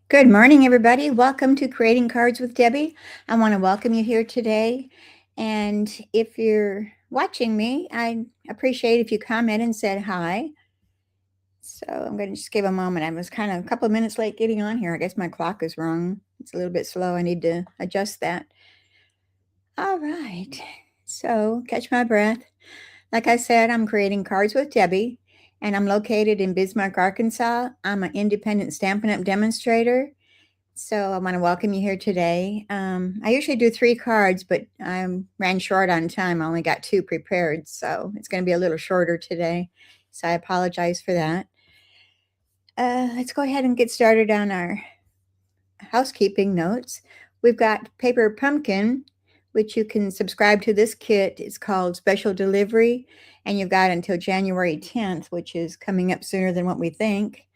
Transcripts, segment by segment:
Good morning, everybody. Welcome to Creating Cards with Debbie. I want to welcome you here today. And if you're watching me, I appreciate if you comment and said hi. So I'm going to just give a moment. I was kind of a couple of minutes late getting on here. I guess my clock is wrong. It's a little bit slow. I need to adjust that. All right. So catch my breath. Like I said, I'm creating cards with Debbie, and I'm located in Bismarck, Arkansas. I'm an independent Stampin' Up! Demonstrator. So I want to welcome you here today. I usually do 3 cards, but I ran short on time. I only got 2 prepared, so it's going to be a little shorter today. So I apologize for that. Let's go ahead and get started on our housekeeping notes. We've got paper pumpkin, which you can subscribe to this kit. It's called Special Delivery, and you've got until January 10th, which is coming up sooner than what we think.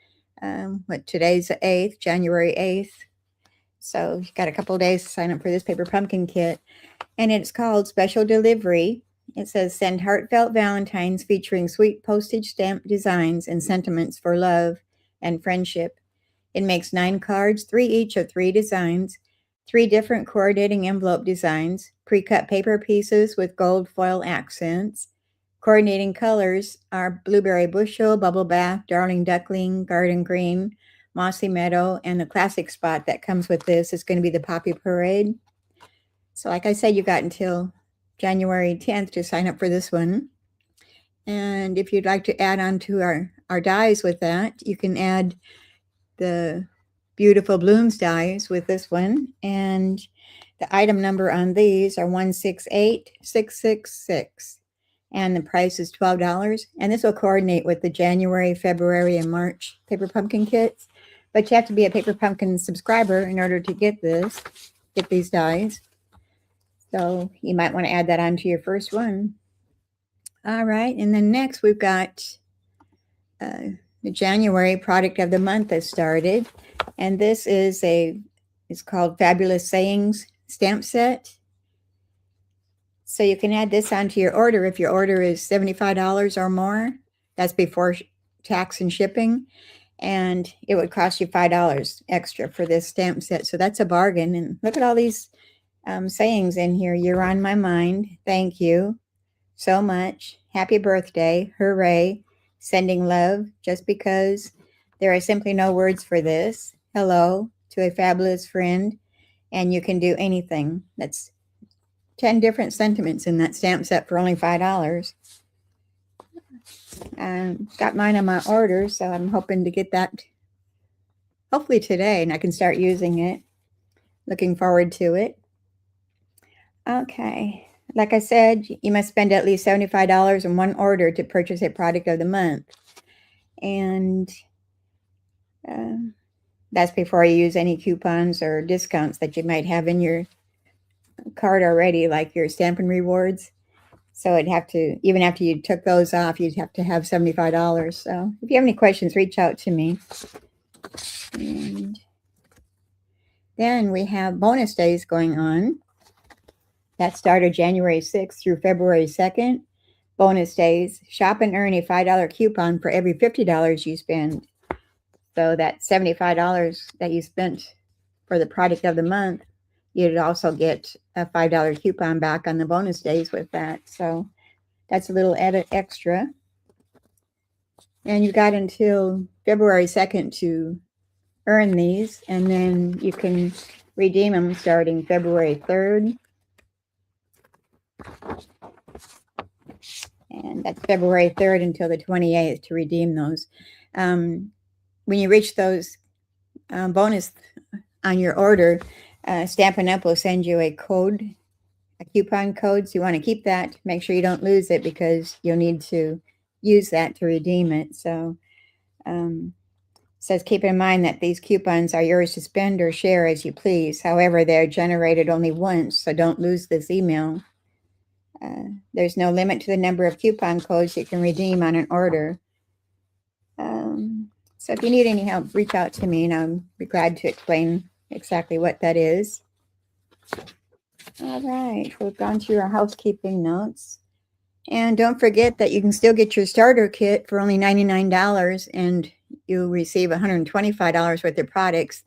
But today's the 8th, January 8th. So you've got a couple of days to sign up for this paper pumpkin kit. And it's called Special Delivery. It says send heartfelt Valentines featuring sweet postage stamp designs and sentiments for love and friendship. It makes 9 cards, 3 each of 3 designs, 3 different coordinating envelope designs, pre-cut paper pieces with gold foil accents. Coordinating colors are blueberry bushel, bubble bath, darling duckling, garden green, mossy meadow, and the classic spot that comes with this is going to be the poppy parade. So like I said, you've got until January 10th to sign up for this one. And if you'd like to add on to our dies with that, you can add the beautiful blooms dies with this one. And the item number on these are 168666. And the price is $12. And this will coordinate with the January, February, and March paper pumpkin kits. But you have to be a paper pumpkin subscriber in order to get these dies. So you might want to add that onto your first one. All right, and then next we've got the January product of the month has started, and this is it's called Fabulous Sayings stamp set. So you can add this onto your order if your order is $75 or more. That's before tax and shipping. And it would cost you $5 extra for this stamp set. So that's a bargain. And look at all these sayings in here. You're on my mind. Thank you so much. Happy birthday. Hooray. Sending love just because. There are simply no words for this. Hello to a fabulous friend. And you can do anything. That's 10 different sentiments in that stamp set for only $5. Got mine on my order, so I'm hoping to get that hopefully today, and I can start using it. Looking forward to it. Okay, like I said, you must spend at least $75 in one order to purchase a product of the month. And that's before you use any coupons or discounts that you might have in your card already, like your Stampin' Rewards. So it'd have to, even after you took those off, you'd have to have $75. So if you have any questions, reach out to me. And then we have bonus days going on. That started January 6th through February 2nd. Bonus days, shop and earn a $5 coupon for every $50 you spend. So that $75 that you spent for the product of the month, you'd also get a $5 coupon back on the bonus days with that. So that's a little added extra. And you got until February 2nd to earn these, and then you can redeem them starting February 3rd. And that's February 3rd until the 28th to redeem those. When you reach those bonus on your order, Stampin' Up! Will send you a code, a coupon code. So you want to keep that. Make sure you don't lose it because you'll need to use that to redeem it. So says keep in mind that these coupons are yours to spend or share as you please. However, they're generated only once, so don't lose this email. There's no limit to the number of coupon codes you can redeem on an order. So if you need any help, reach out to me, and I'll be glad to explain exactly what that is. All right, we've gone through our housekeeping notes. And don't forget that you can still get your starter kit for only $99, and you receive $125 worth of products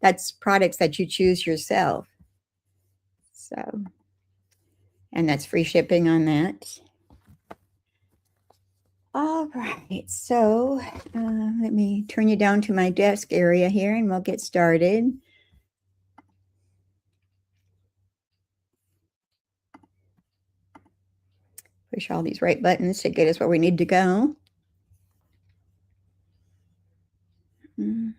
that's products that you choose yourself. So, and that's free shipping on that. All right, so let me turn you down to my desk area here and we'll get started. Push all these right buttons to get us where we need to go. Yeah.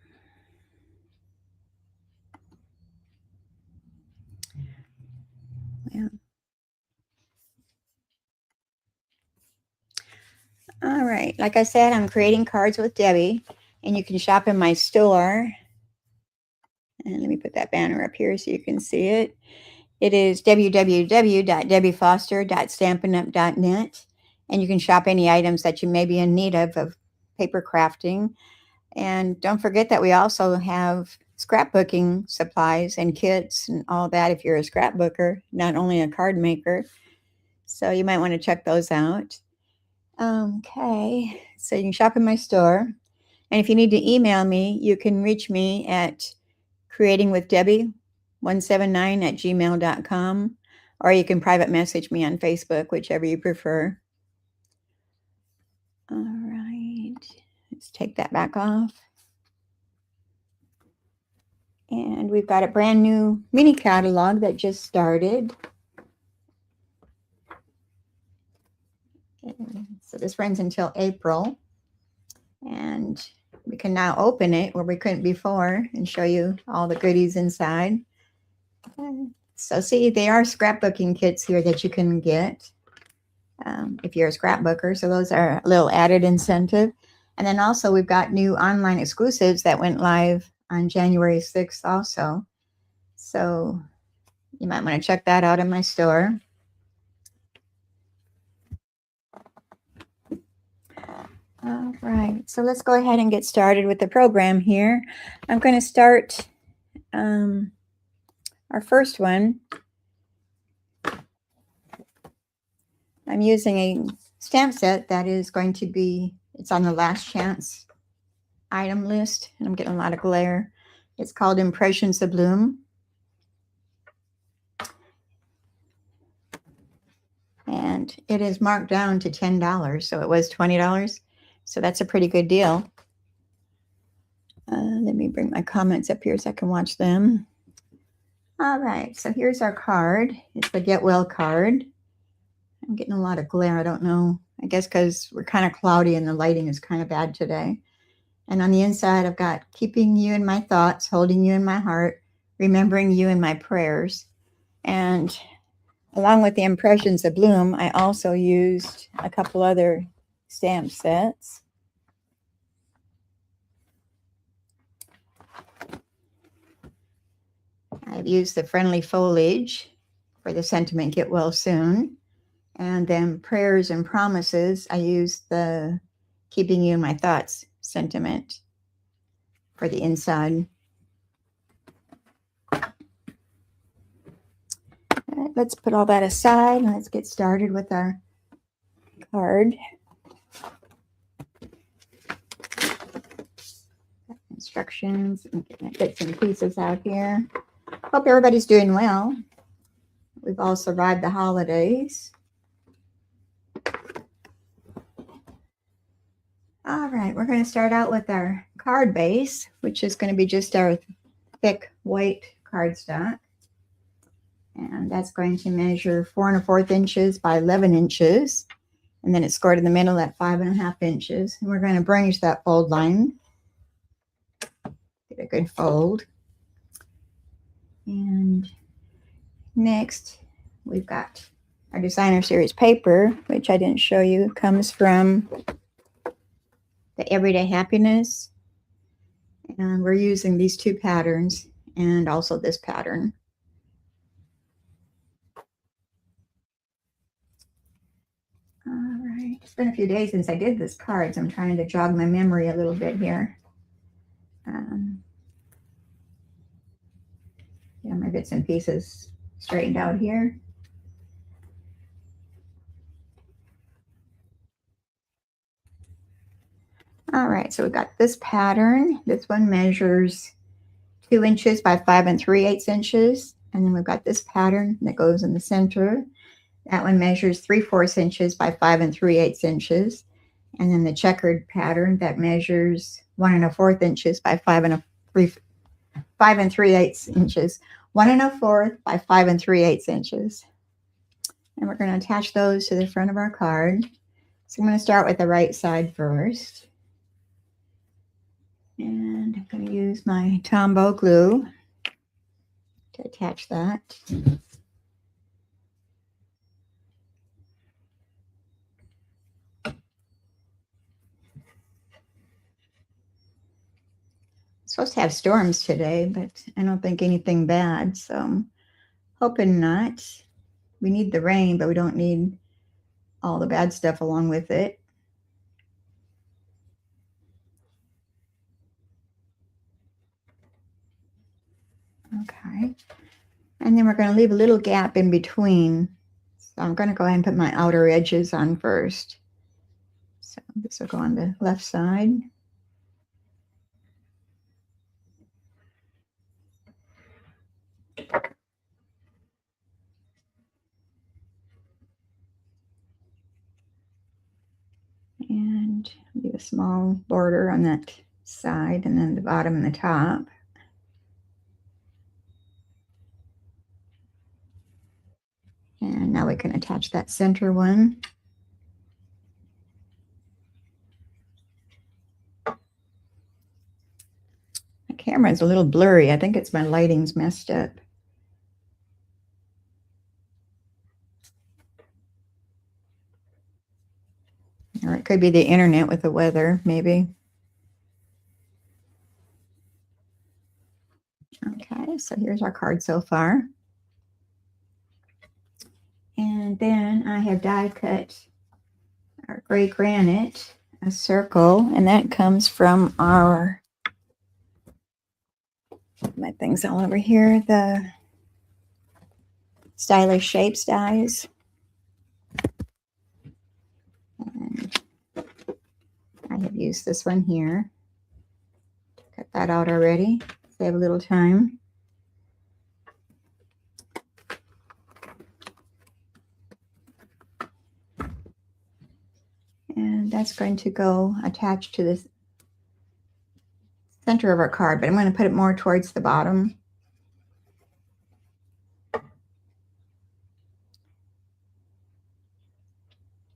All right, like I said, I'm creating cards with Debbie, and you can shop in my store. And let me put that banner up here so you can see it. It is www.debbiefoster.stampinup.net, and you can shop any items that you may be in need of paper crafting. And don't forget that we also have scrapbooking supplies and kits and all that if you're a scrapbooker, not only a card maker. So you might want to check those out. Okay, so you can shop in my store. And if you need to email me, you can reach me at creatingwithdebbie179@gmail.com, or you can private message me on Facebook, whichever you prefer. All right, let's take that back off. And we've got a brand new mini catalog that just started. So this runs until April. And we can now open it where we couldn't before and show you all the goodies inside. So see, they are scrapbooking kits here that you can get if you're a scrapbooker. So those are a little added incentive. And then also we've got new online exclusives that went live on January 6th also. So you might want to check that out in my store. All right, so let's go ahead and get started with the program here. I'm going to start our first one. I'm using a stamp set that is going to be, it's on the last chance item list, and I'm getting a lot of glare. It's called Impressions Abloom. And it is marked down to $10, so it was $20. So that's a pretty good deal. Let me bring my comments up here so I can watch them. All right, so here's our card. It's the Get Well card. I'm getting a lot of glare. I don't know. I guess because we're kind of cloudy and the lighting is kind of bad today. And on the inside, I've got keeping you in my thoughts, holding you in my heart, remembering you in my prayers. And along with the Impressions Abloom, I also used a couple other stamp sets. I've used the Friendly Foliage for the sentiment Get Well Soon. And then Prayers and Promises, I used the Keeping You in My Thoughts sentiment for the inside. All right, let's put all that aside and let's get started with our card. Instructions and getting bits and pieces out here. Hope everybody's doing well. We've all survived the holidays. All right, we're going to start out with our card base, which is going to be just our thick white cardstock. And that's going to measure 4 1/4 inches by 11 inches. And then it's scored in the middle at 5 1/2 inches. And we're going to burnish that fold line. Get a good fold. And next, we've got our Designer Series paper, which I didn't show you. It comes from the Everyday Happiness. And we're using these two patterns and also this pattern. All right, it's been a few days since I did this card, so I'm trying to jog my memory a little bit here. Yeah, my bits and pieces straightened out here. All right, so we've got this pattern. This one measures 2 inches by 5 3/8 inches. And then we've got this pattern that goes in the center. That one measures 3/4 inches by 5 3/8 inches. And then the checkered pattern that measures 1 1/4 inches by 5 3/8 inches. 1 1/4 by 5 3/8 inches. And we're going to attach those to the front of our card. So I'm going to start with the right side first. And I'm going to use my Tombow glue to attach that. Supposed to have storms today, but I don't think anything bad, so I'm hoping not. We need the rain, but we don't need all the bad stuff along with it. Okay. And then we're going to leave a little gap in between. So I'm going to go ahead and put my outer edges on first. So this will go on the left side. And do a small border on that side and then the bottom and the top. And now we can attach that center one. My camera is a little blurry. I think it's my lighting's messed up. Or it could be the internet with the weather, maybe. Okay, so here's our card so far. And then I have die cut our gray granite, a circle, and that comes from our, my things all over here, the Stylish Shapes dies. And I have used this one here. Cut that out already. Save a little time. And that's going to go attached to the center of our card, but I'm going to put it more towards the bottom.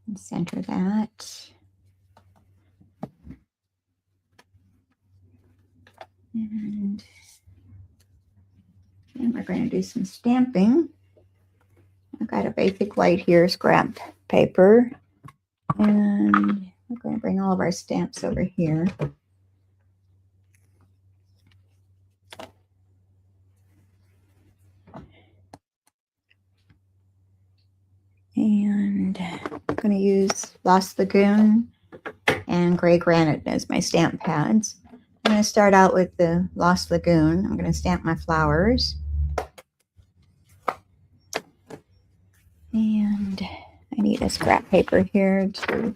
And center that. And we're going to do some stamping. I've got a basic white here, scrap paper. And we're going to bring all of our stamps over here. And I'm going to use Lost Lagoon and Gray Granite as my stamp pads. I'm going to start out with the Lost Lagoon. I'm going to stamp my flowers. And I need a scrap paper here to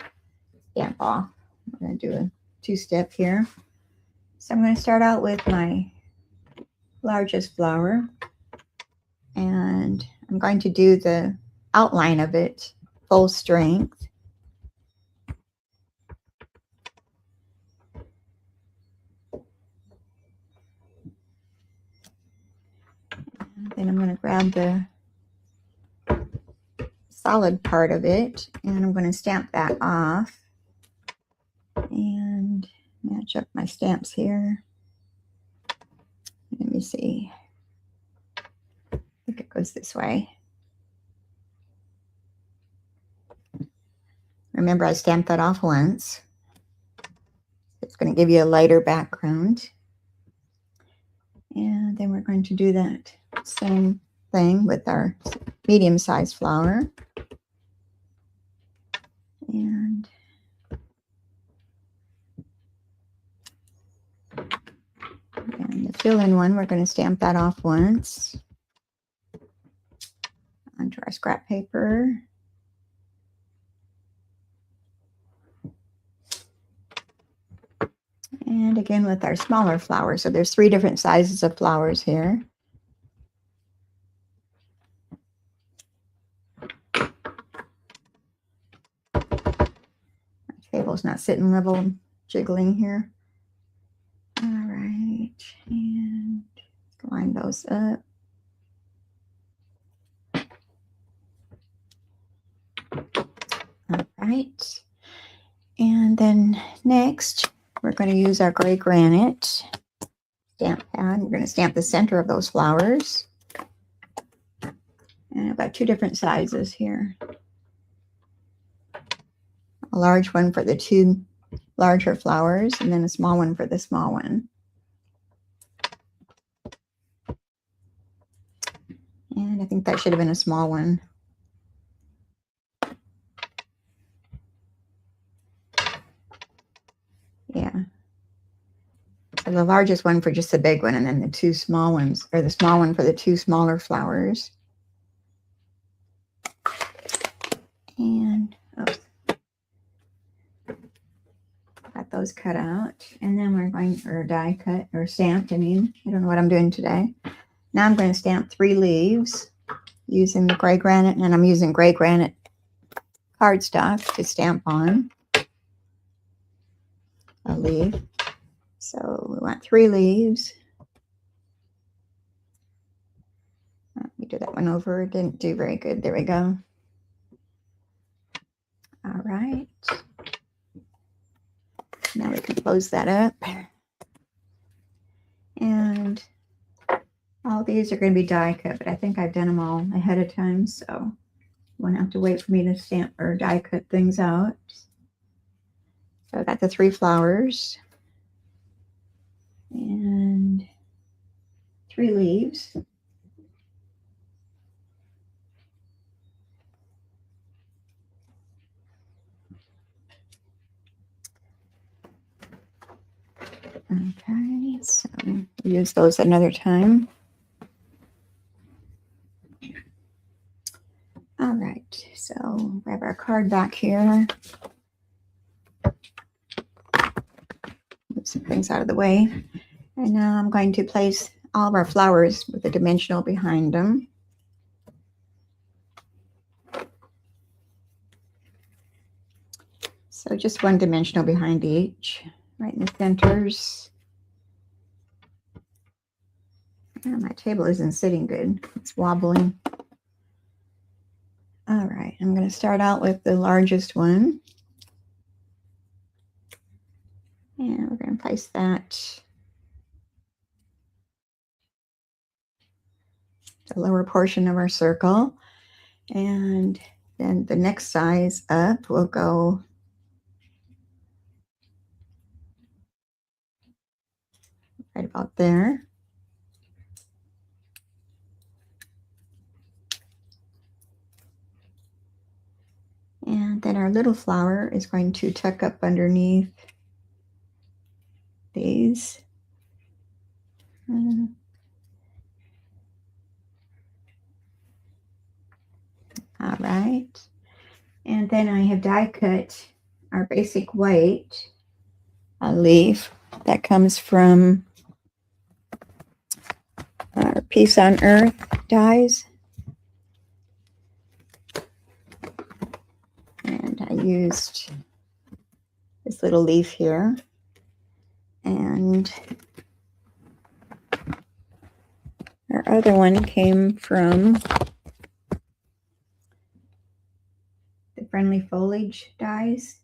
stamp off. I'm going to do a two-step here. So I'm going to start out with my largest flower. And I'm going to do the outline of it full strength. And then I'm going to grab the solid part of it and I'm going to stamp that off and match up my stamps here. Let me see. I think it goes this way. Remember, I stamped that off once. It's going to give you a lighter background. And then we're going to do that same thing with our medium-sized flower. And the fill-in one, we're going to stamp that off once onto our scrap paper. And again with our smaller flowers. So there's 3 different sizes of flowers here. My table's not sitting level, jiggling here. All right, and line those up. All right, and then next we're going to use our gray granite stamp pad. We're going to stamp the center of those flowers. And I've got 2 different sizes here. A large one for the 2 larger flowers, and then a small one for the small one. And I think that should have been a small one. Yeah. So the largest one for just the big one, and then the 2 small ones, or the small one for the 2 smaller flowers. And oops, got those cut out. And then we're going, or die cut, or stamped, I mean. I don't know what I'm doing today. Now I'm going to stamp 3 leaves using the gray granite, and I'm using gray granite cardstock to stamp on a leaf. So we want 3 leaves. Let me do that one over. It didn't do very good. There we go. All right. Now we can close that up. And all these are going to be die cut, but I think I've done them all ahead of time, so you won't have to wait for me to stamp or die cut things out. So I got the 3 flowers and 3 leaves. Okay, so we'll use those another time. All right, so grab our card back here. Move some things out of the way. And now I'm going to place all of our flowers with a dimensional behind them. So just 1 dimensional behind each, right in the centers. Oh, my table isn't sitting good. It's wobbling. All right, I'm going to start out with the largest one. And we're going to place that the lower portion of our circle. And then the next size up will go right about there. And then our little flower is going to tuck up underneath these. All right. And then I have die cut our basic white leaf that comes from our Peace on Earth dies. And I used this little leaf here. And our other one came from the Friendly Foliage dies.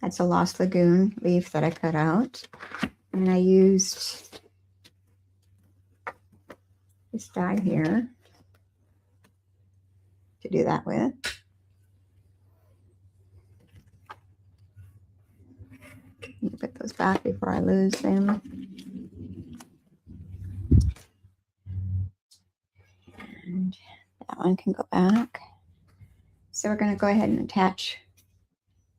That's a Lost Lagoon leaf that I cut out. And I used this die here to do that with. Let me put those back before I lose them. And that one can go back. So we're going to go ahead and attach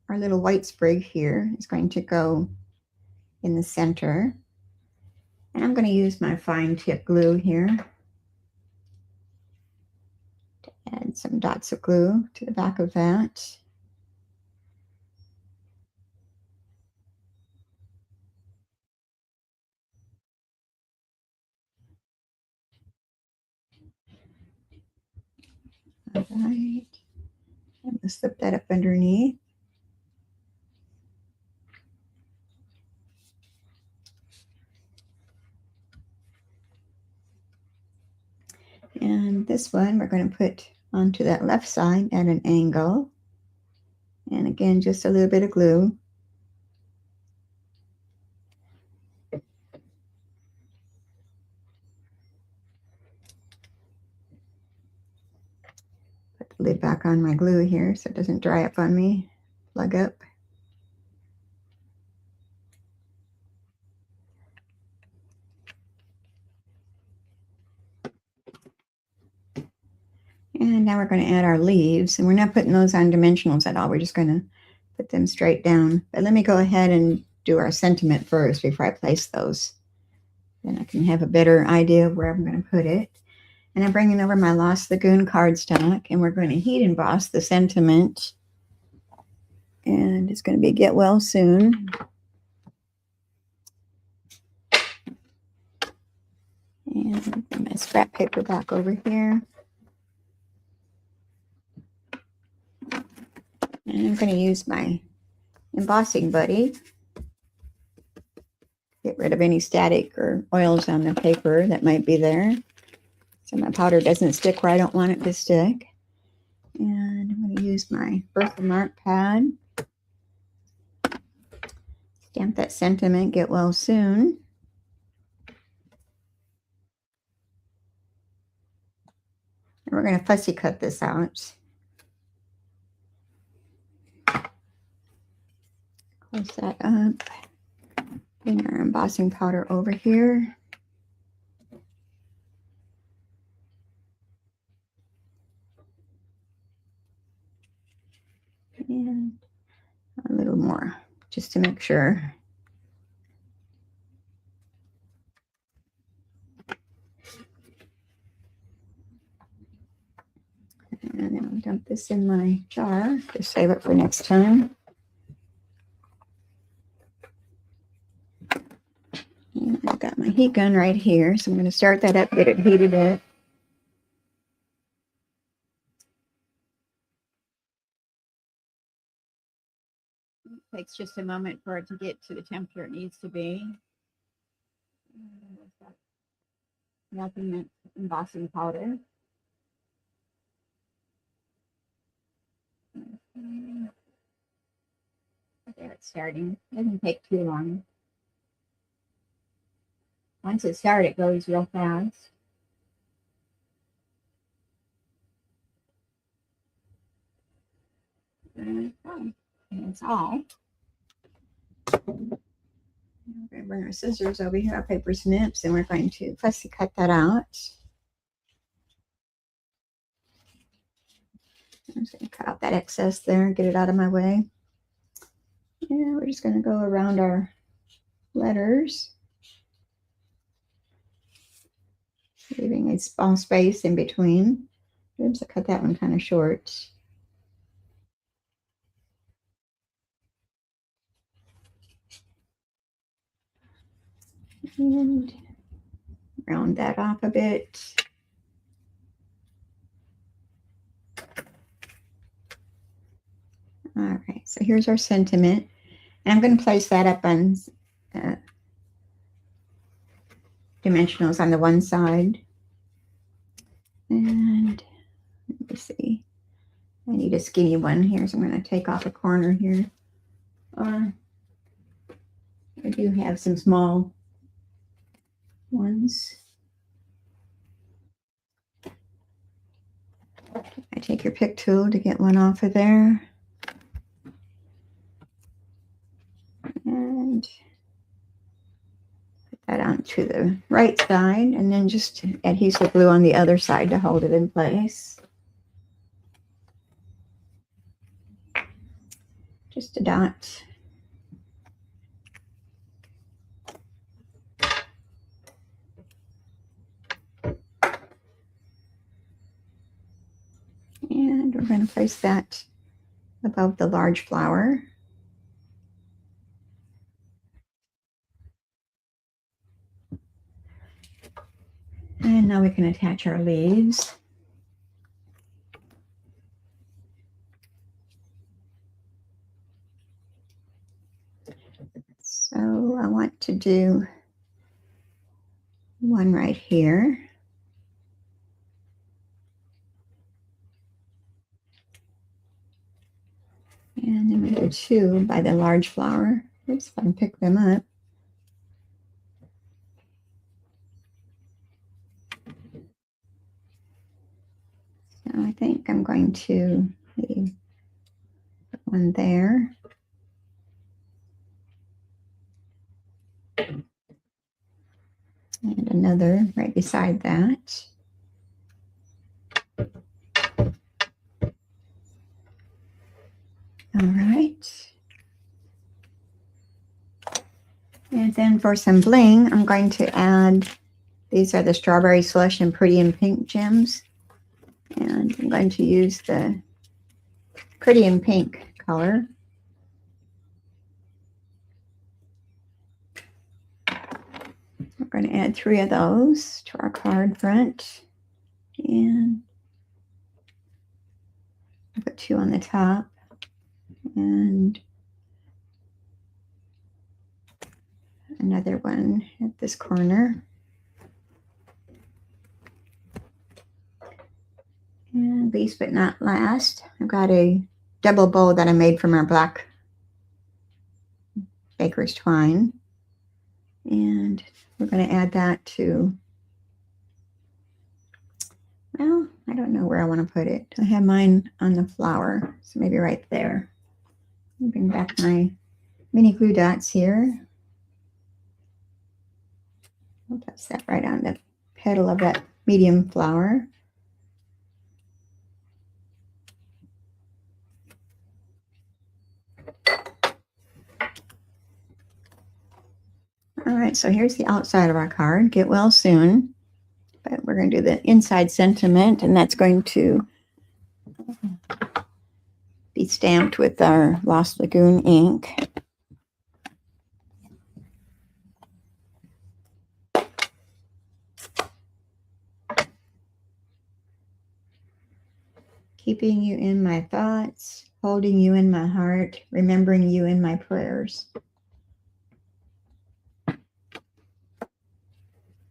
our little white sprig here. It's going to go in the center. And I'm going to use my fine tip glue here to add some dots of glue to the back of that. All right. I'm going to slip that up underneath. And this one we're going to put onto that left side at an angle. And again, just a little bit of glue. Put the lid back on my glue here so it doesn't dry up on me. Plug up. And now we're going to add our leaves, and we're not putting those on dimensionals at all. We're just going to put them straight down. But let me go ahead and do our sentiment first before I place those. Then I can have a better idea of where I'm going to put it. And I'm bringing over my Lost Lagoon cardstock, and we're going to heat emboss the sentiment. And it's going to be Get Well Soon. And bring my scrap paper back over here. And I'm going to use my embossing buddy. Get rid of any static or oils on the paper that might be there. So my powder doesn't stick where I don't want it to stick. And I'm going to use my birthmark pad. Stamp that sentiment, Get Well Soon. And we're going to fussy cut this out. Close that up. Bring our embossing powder over here. And a little more, just to make sure. And then I'll dump this in my jar to save it for next time. And I've got my heat gun right here, so I'm going to start that up, get it heated up. It takes just a moment for it to get to the temperature it needs to be. Melting that embossing powder. There, it's starting. It doesn't take too long. Once it starts, it goes real fast. And that's all. We're going to bring our scissors over here, our paper snips, and we're going to fussy cut that out. I'm just going to cut out that excess there and get it out of my way. And we're just going to go around our letters, leaving a small space in between. Oops, I cut that one kind of short. And round that off a bit. All right, so here's our sentiment. And I'm going to place that up on dimensionals on the one side. And let me see. I need a skinny one here, so I'm going to take off a corner here. I do have some small ones. I take your pick tool to get one off of there. And put that onto the right side, and then just adhesive glue on the other side to hold it in place. Just a dot. And we're going to place that above the large flower. And now we can attach our leaves. So I want to do one right here. And then we do two by the large flower. Oops, if I can pick them up. So I think I'm going to maybe put one there. And another right beside that. All right. And then for some bling, I'm going to add, these are the Strawberry Slush and Pretty in Pink gems. And I'm going to use the Pretty in Pink color. We're going to add 3 of those to our card front. And I'll put 2 on the top. And another one at this corner. And least but not last, I've got a double bow that I made from our black baker's twine. And we're going to add that to, well, I don't know where I want to put it. I have mine on the flower, so maybe right there. I'll bring back my mini glue dots here. I'll touch that right on the petal of that medium flower. All right, so here's the outside of our card. Get well soon. But we're going to do the inside sentiment, and that's going to be stamped with our Lost Lagoon ink. Keeping you in my thoughts, holding you in my heart, remembering you in my prayers.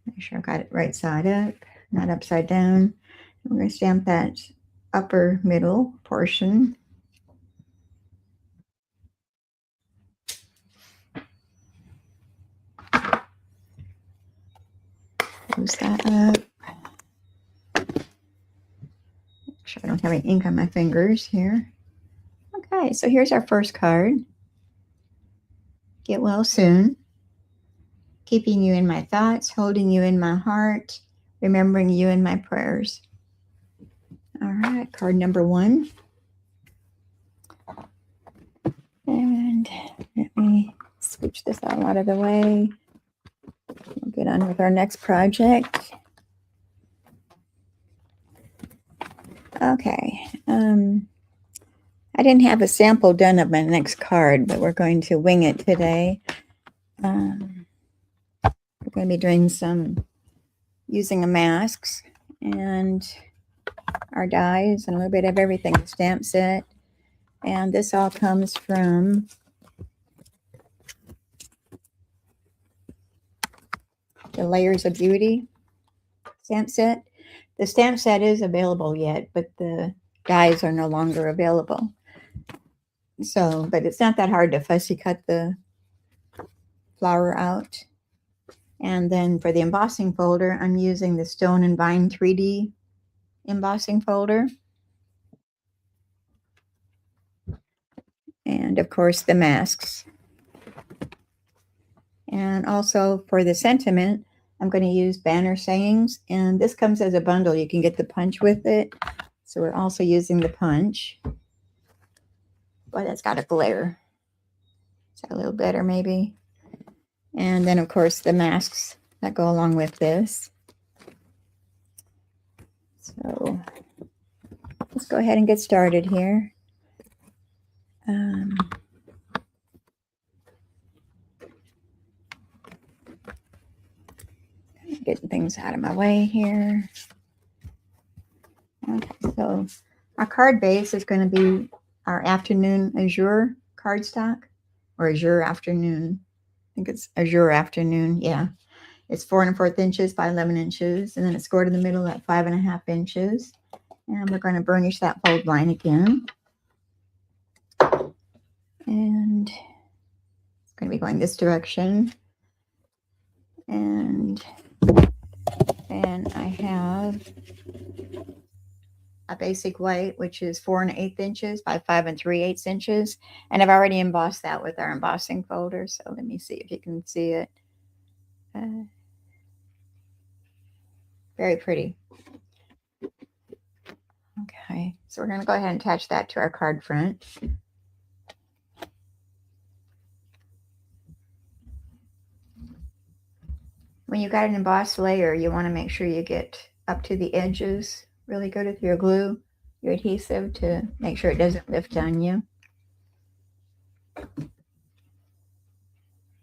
Make sure I got it right side up, not upside down. I'm going to stamp that upper middle portion. Close that up. Make sure I don't have any ink on my fingers here. Okay, so here's our first card. Get well soon. Keeping you in my thoughts, holding you in my heart, remembering you in my prayers. All right, card number 1. And let me switch this out of the way. We'll get on with our next project. Okay. I didn't have a sample done of my next card, but we're going to wing it today. We're going to be doing some using the masks and our dies and a little bit of everything, the stamp set. And this all comes from the Layers of Beauty stamp set. The stamp set is available yet, but the dies are no longer available. So, but it's not that hard to fussy cut the flower out. And then for the embossing folder, I'm using the Stone and Vine 3D embossing folder. And of course the masks. And also for the sentiment, I'm going to use Banner Sayings. And this comes as a bundle. You can get the punch with it. So we're also using the punch. Boy, that's got a glare. Is that a little better maybe? And then of course the masks that go along with this. So let's go ahead and get started here. Getting things out of my way here. Okay, so our card base is going to be our Afternoon Azure cardstock, or Azure Afternoon. think it's Azure Afternoon. Yeah. It's 4 1/4 inches by 11 inches. And then it's scored in the middle at 5 1/2 inches. And we're going to burnish that fold line again. And it's going to be going this direction. And then I have a basic white, which is 4 1/8 inches by 5 3/8 inches. And I've already embossed that with our embossing folder. So let me see if you can see it. Very pretty. Okay, so we're going to go ahead and attach that to our card front. When you've got an embossed layer, you want to make sure you get up to the edges really good with your glue, your adhesive, to make sure it doesn't lift on you.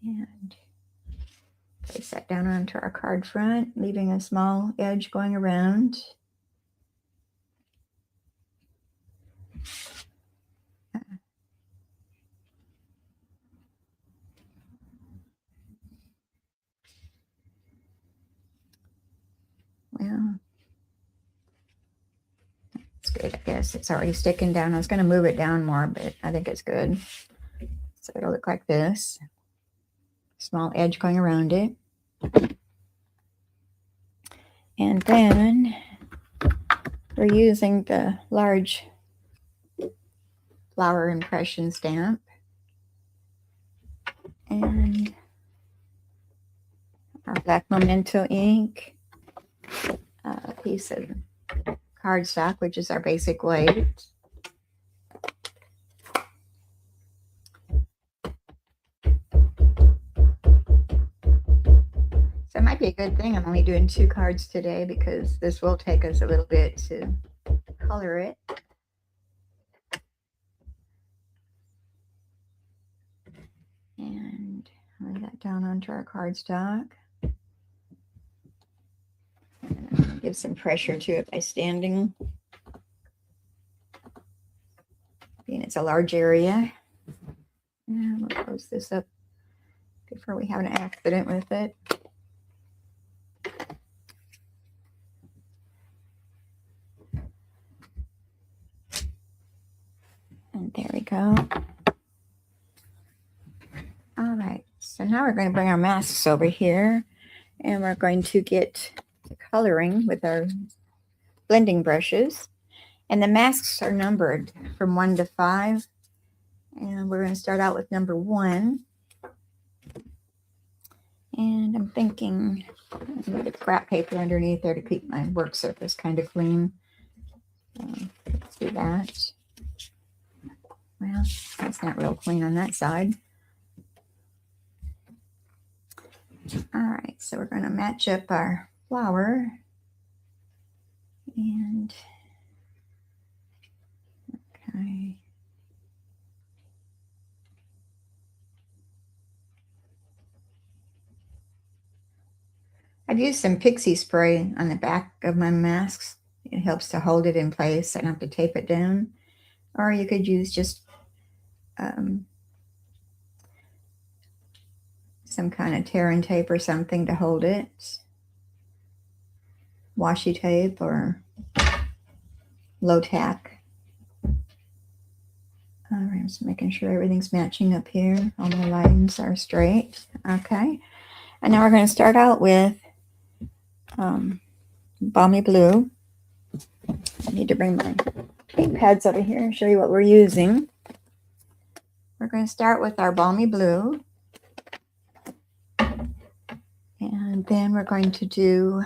And place that down onto our card front, leaving a small edge going around. Well, it's good, I guess. It's already sticking down. I was going to move it down more, but I think it's good. So it'll look like this. Small edge going around it. And then we're using the large flower impression stamp. And our black memento ink, a piece of cardstock, which is our basic white. So it might be a good thing I'm only doing 2 cards today, because this will take us a little bit to color it. And lay that down onto our cardstock. And I'm going to give some pressure to it by standing, being it's a large area. And we'll close this up before we have an accident with it. And there we go. All right, so now we're going to bring our masks over here, and we're going to get the coloring with our blending brushes. And the masks are numbered from 1 to 5. And we're going to start out with number 1. And I'm thinking I need a scrap paper underneath there to keep my work surface kind of clean. Let's do that. Well, it's not real clean on that side. All right, so we're going to match up our flower. And okay. I've used some pixie spray on the back of my masks. It helps to hold it in place. I don't have to tape it down. Or you could use just some kind of tear and tape or something to hold it. Washi tape or low tack. All right, just making sure everything's matching up here. All my lines are straight. Okay. And now we're going to start out with Balmy Blue. I need to bring my paint pads over here and show you what we're using. We're going to start with our Balmy Blue. And then we're going to do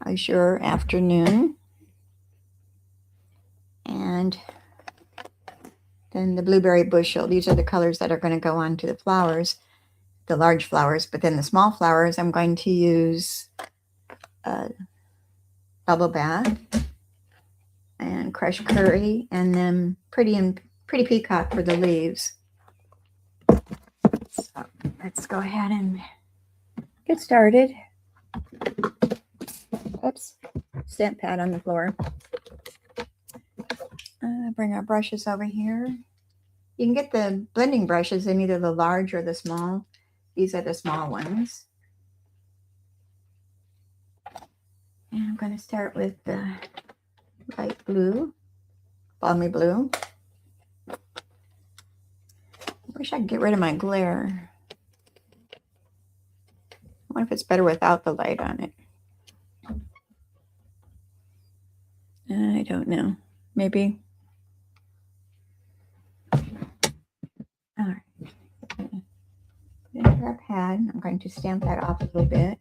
Azure Afternoon. And then the Blueberry Bushel. These are the colors that are going to go on to the flowers, the large flowers. But then the small flowers, I'm going to use Bubble Bath and Crushed Curry, and then Pretty Peacock for the leaves. So let's go ahead and get started. Oops, stamp pad on the floor. Bring our brushes over here. You can get the blending brushes in either the large or the small. These are the small ones. And I'm going to start with the light blue, balmy blue. I wish I could get rid of my glare. I wonder if it's better without the light on it. I don't know. Maybe. All right. Put it into our pad. I'm going to stamp that off a little bit.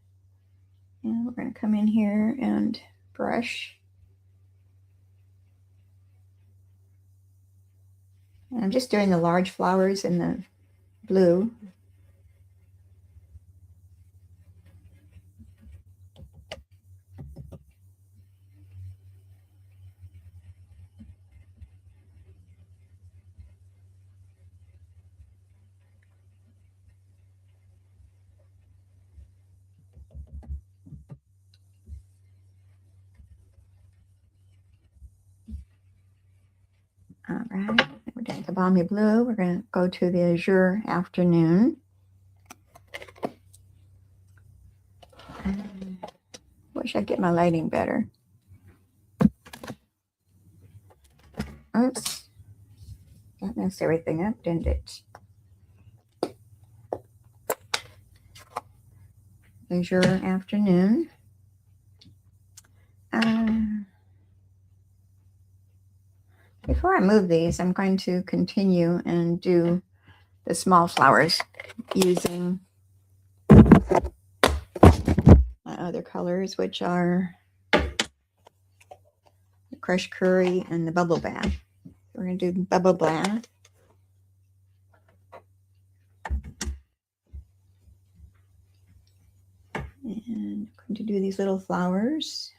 And we're going to come in here and brush. And I'm just doing the large flowers in the blue. All right, we're done with the balmy blue. We're going to go to the azure afternoon. Wish I'd get my lighting better. Oops. That messed everything up, didn't it? Azure afternoon. Before I move these, I'm going to continue and do the small flowers using my other colors, which are the crushed curry and the bubble bath. We're going to do bubble bath. And I'm going to do these little flowers.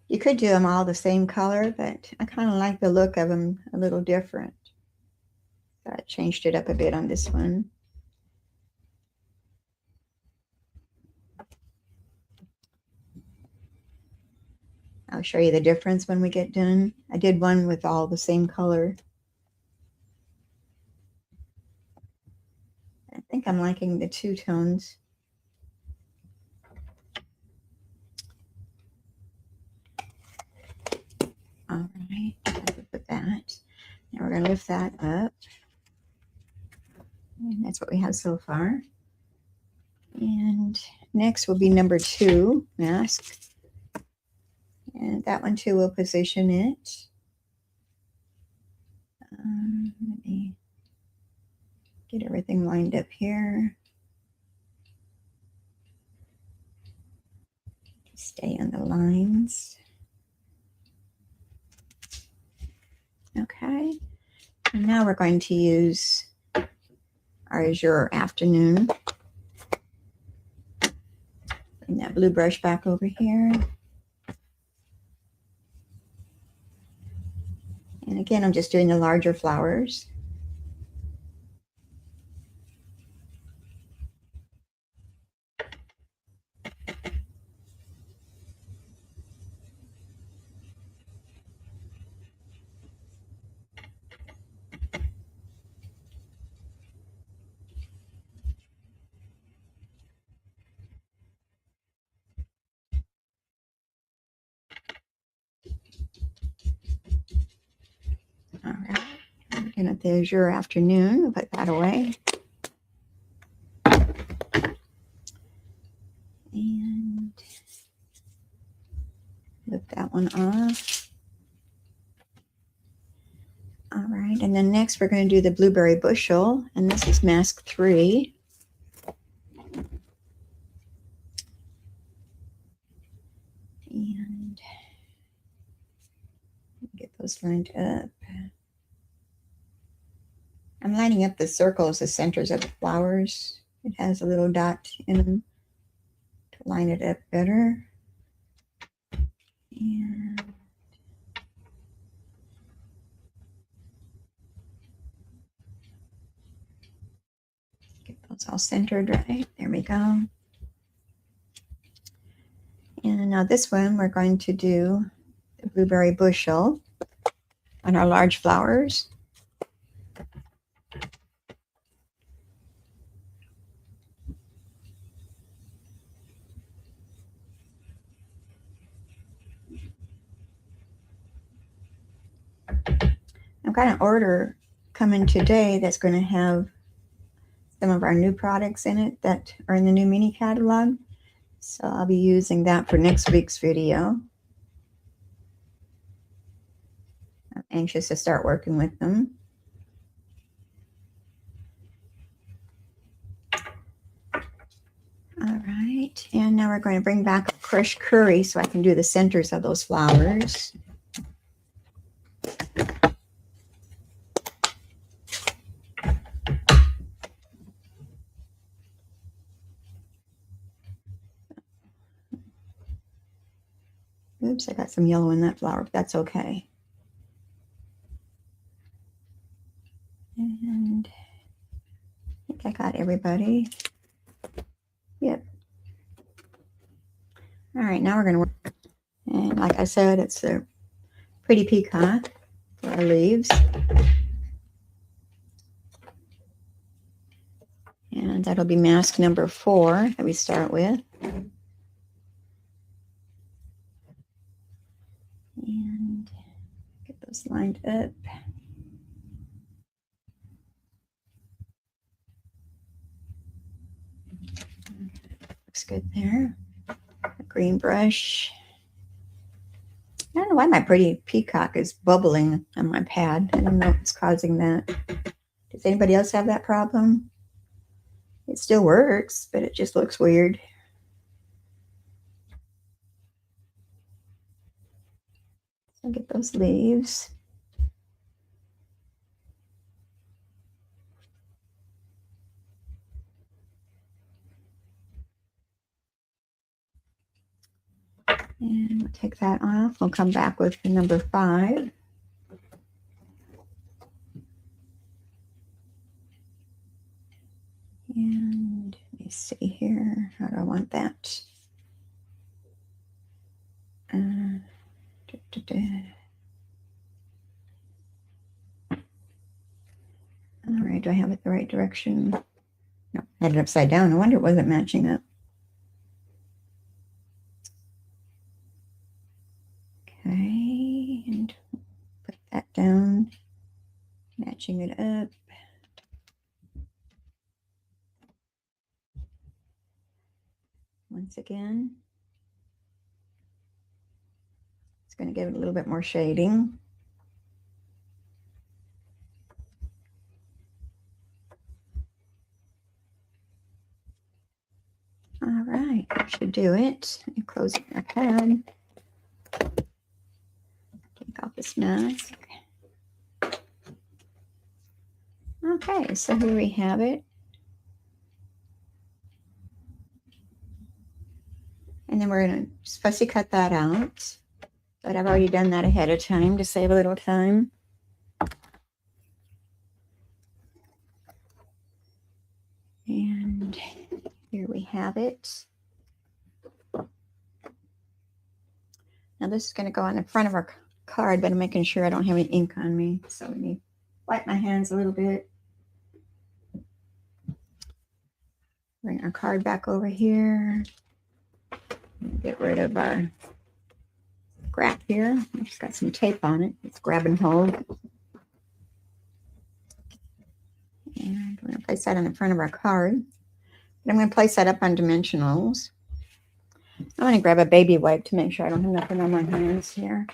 You could do them all the same color, but I kind of like the look of them a little different. So I changed it up a bit on this one. I'll show you the difference when we get done. I did one with all the same color. I think I'm liking the two tones. All right, put that. Now we're going to lift that up. And that's what we have so far. And next will be number 2 mask. And that one too will position it. Let me get everything lined up here. Stay on the lines. Okay. And now we're going to use our azure afternoon. Bring that blue brush back over here. And again, I'm just doing the larger flowers. All right. Looking at the azure afternoon, we'll put that away. And lift that one off. All right, and then next we're going to do the blueberry bushel, and this is mask 3. And get those lined up. I'm lining up the circles, the centers of the flowers. It has a little dot in them to line it up better. And get those all centered right. There we go. And now this one we're going to do the blueberry bushel on our large flowers. I've got an order coming today that's going to have some of our new products in it that are in the new mini catalog. So I'll be using that for next week's video. I'm anxious to start working with them. All right, and now we're going to bring back a crushed curry so I can do the centers of those flowers. Oops, I got some yellow in that flower, but that's okay. And I think I got everybody. Yep. All right, now we're going to work. And like I said, it's a pretty peacock for our leaves. And that'll be mask number 4 that we start with. And get those lined up. Looks good there. A green brush. I don't know why my pretty peacock is bubbling on my pad. I don't know what's causing that. Does anybody else have that problem? It still works, but it just looks weird. So get those leaves. And we'll take that off. We'll come back with the number 5. And let me see here. How do I want that? All right, do I have it the right direction? No, I had it upside down. I wonder it wasn't matching up. Okay, and put that down, matching it up. Once again, it's going to give it a little bit more shading. All right, that should do it. Let me close my pad. Take off this mask. Okay, so here we have it. And then we're going to fussy cut that out. But I've already done that ahead of time to save a little time. And here we have it. Now this is going to go on the front of our card, but I'm making sure I don't have any ink on me. So let me wipe my hands a little bit. Bring our card back over here. Get rid of our scrap here. It's got some tape on it. It's grab and hold. And we're going to place that on the front of our card. But I'm going to place that up on dimensionals. I'm going to grab a baby wipe to make sure I don't have nothing on my hands here.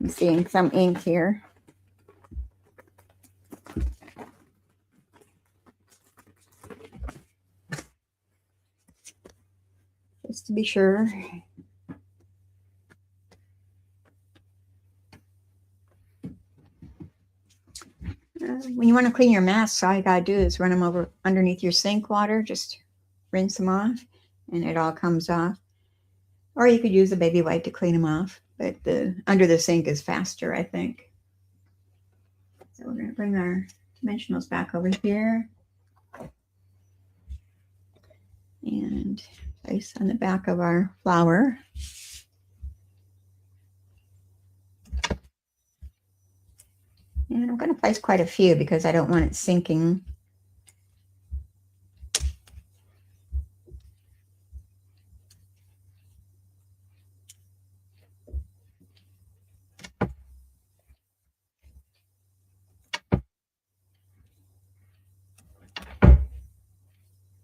I'm seeing some ink here. Just to be sure. When you want to clean your masks, all you got to do is run them over underneath your sink water. Just rinse them off and it all comes off. Or you could use a baby wipe to clean them off. But the under the sink is faster, I think. So we're going to bring our dimensionals back over here. and place on the back of our flower. And I'm going to place quite a few because I don't want it sinking.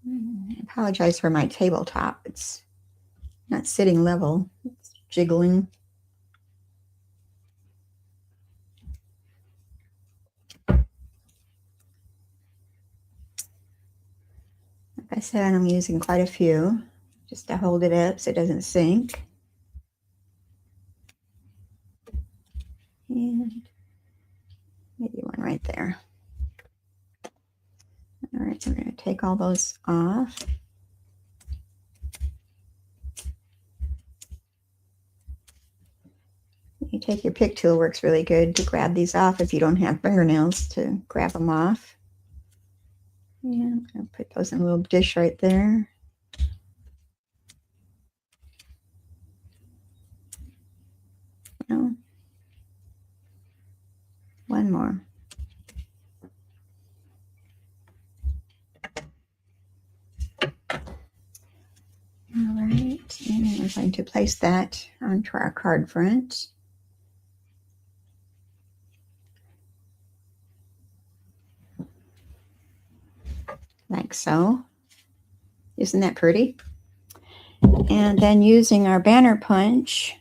I apologize for my tabletop. It's not sitting level. It's jiggling. Like I said, I'm using quite a few just to hold it up so it doesn't sink. And maybe one right there. All right, so I'm going to take all those off. You take your pick tool, works really good to grab these off if you don't have fingernails to grab them off. And I'll put those in a little dish right there. No. One more. All right, and we're going to place that onto our card front. Like so. Isn't that pretty? And then using our banner punch,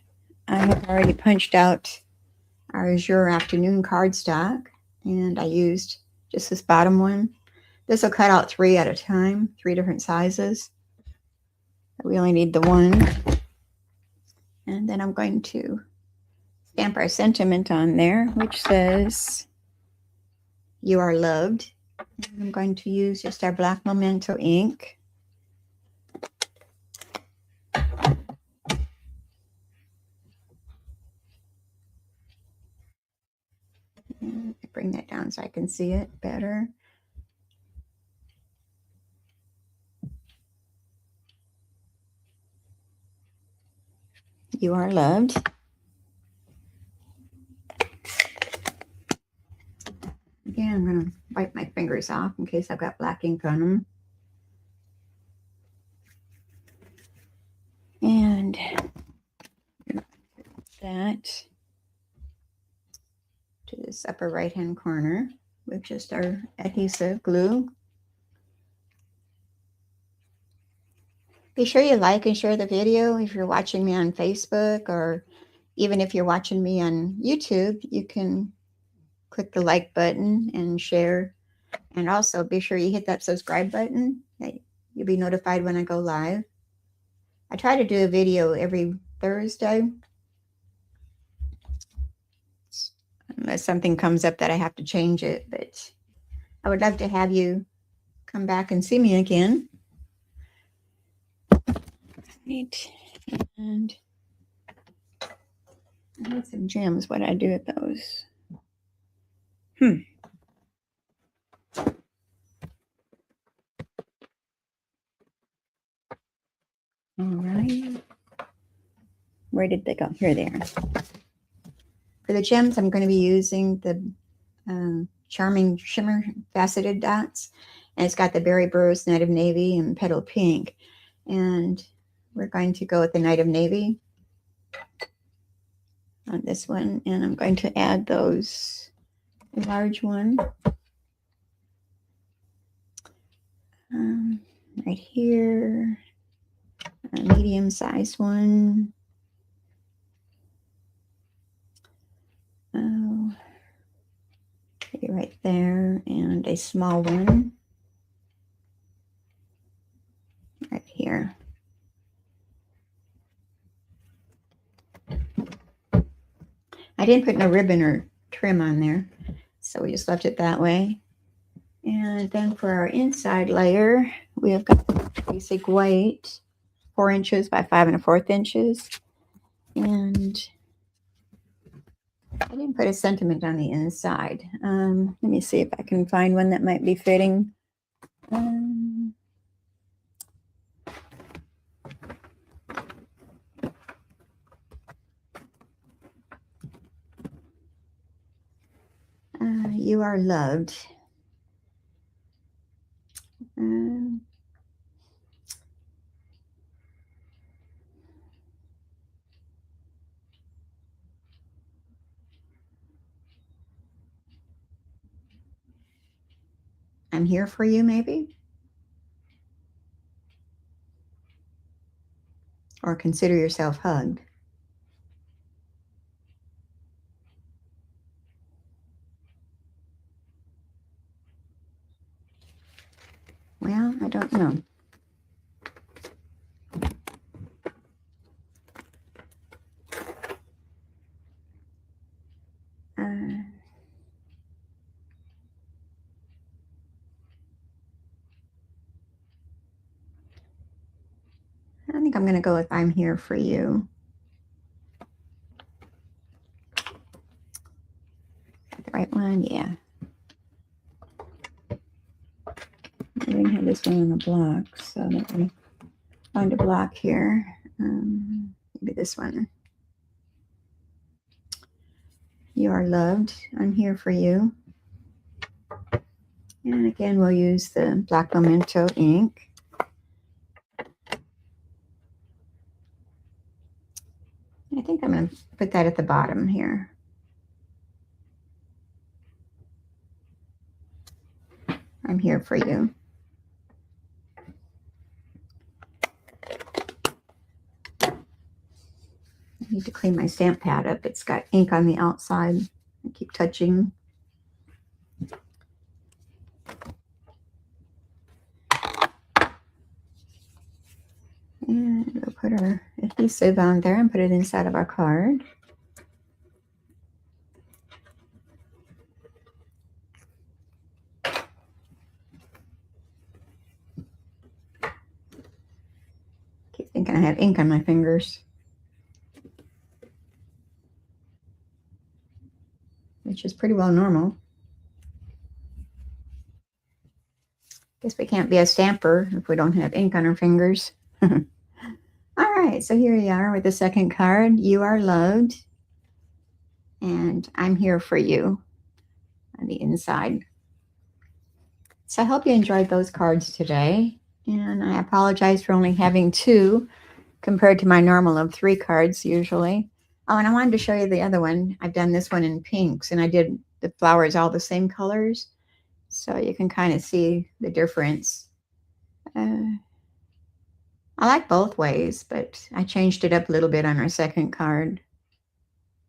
I have already punched out our Azure Afternoon cardstock, and I used just this bottom one. This will cut out 3 at a time, 3 different sizes. We only need the one. And then I'm going to stamp our sentiment on there, which says, "You are loved." And I'm going to use just our black Memento ink. And bring that down so I can see it better. You are loved. Again, I'm going to wipe my fingers off in case I've got black ink on them. And that to this upper right hand corner with just our adhesive glue. Be sure you like and share the video if you're watching me on Facebook, or even if you're watching me on YouTube, you can click the like button and share. And also be sure you hit that subscribe button. You'll be notified when I go live. I try to do a video every Thursday, unless something comes up that I have to change it. But I would love to have you come back and see me again. Right. And I had some gems. What did I do with those? All right. Where did they go? Here they are. For the gems, I'm going to be using the Charming Shimmer Faceted Dots. And it's got the Berry Burst, Night of Navy, and Petal Pink. And we're going to go with the Night of Navy on this one. And I'm going to add those, the large one right here, a medium-sized one. Oh, maybe right there, and a small one right here. I didn't put no ribbon or trim on there, so we just left it that way. And then for our inside layer, we have got the basic white, 4 inches by 5 1/4 inches. And I didn't put a sentiment on the inside. Let me see if I can find one that might be fitting. You are loved. I'm here for you, maybe. Or consider yourself hugged. Well, I don't know. I think I'm going to go with I'm here for you. The right one? Yeah. I didn't have this one on the block, so let me find a block here. Maybe this one. You are loved. I'm here for you. And again, we'll use the black memento ink. I think I'm going to put that at the bottom here. I'm here for you. I need to clean my stamp pad up. It's got ink on the outside. I keep touching. And we'll put our adhesive on there and put it inside of our card. Keep thinking I have ink on my fingers, which is pretty well normal. Guess we can't be a stamper if we don't have ink on our fingers. All right, so here you are with the second card. You are loved, and I'm here for you on the inside. So I hope you enjoyed those cards today, and I apologize for only having 2 compared to my normal of 3 cards usually. Oh, and I wanted to show you the other one. I've done this one in pinks, and I did the flowers all the same colors, so you can kind of see the difference. I like both ways, but I changed it up a little bit on our second card.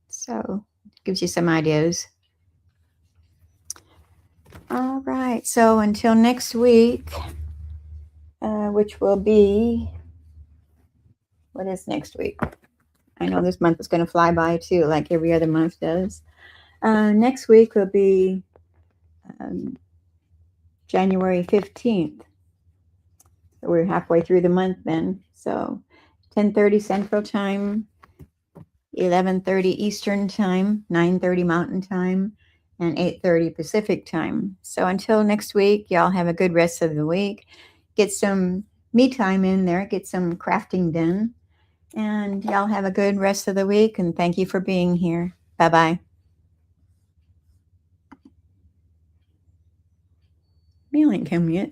So it gives you some ideas. All right, so until next week, which will be, what is next week? I know this month is going to fly by too, like every other month does. Next week will be January 15th. So we're halfway through the month then. So 10:30 Central Time, 11:30 Eastern Time, 9:30 Mountain Time, and 8:30 Pacific Time. So until next week, y'all have a good rest of the week. Get some me time in there, get some crafting done, and y'all have a good rest of the week, and thank you for being here. Bye-bye. Mail ain't come yet.